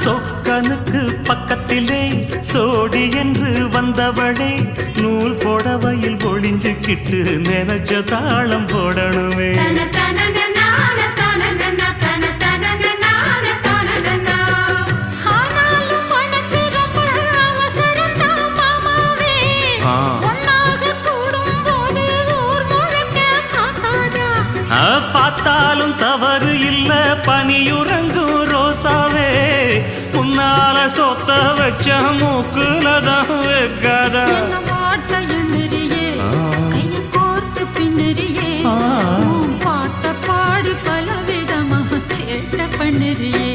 சொக்கனுக்கு பக்கத்திலே சோடி என்று வந்தவளே நூல் புடவையில் ஒளிஞ்சுக்கிட்டு நினைச்ச தாளம் போடணுமே. பார்த்தாலும் தவறு இல்ல பனியுறங்கும் ரோசாவே உன்னால சொத்த வச்ச மூக்குலதான் வைக்காத பாட்ட பாடி பல விதமா சேட்ட பண்ணுறியே.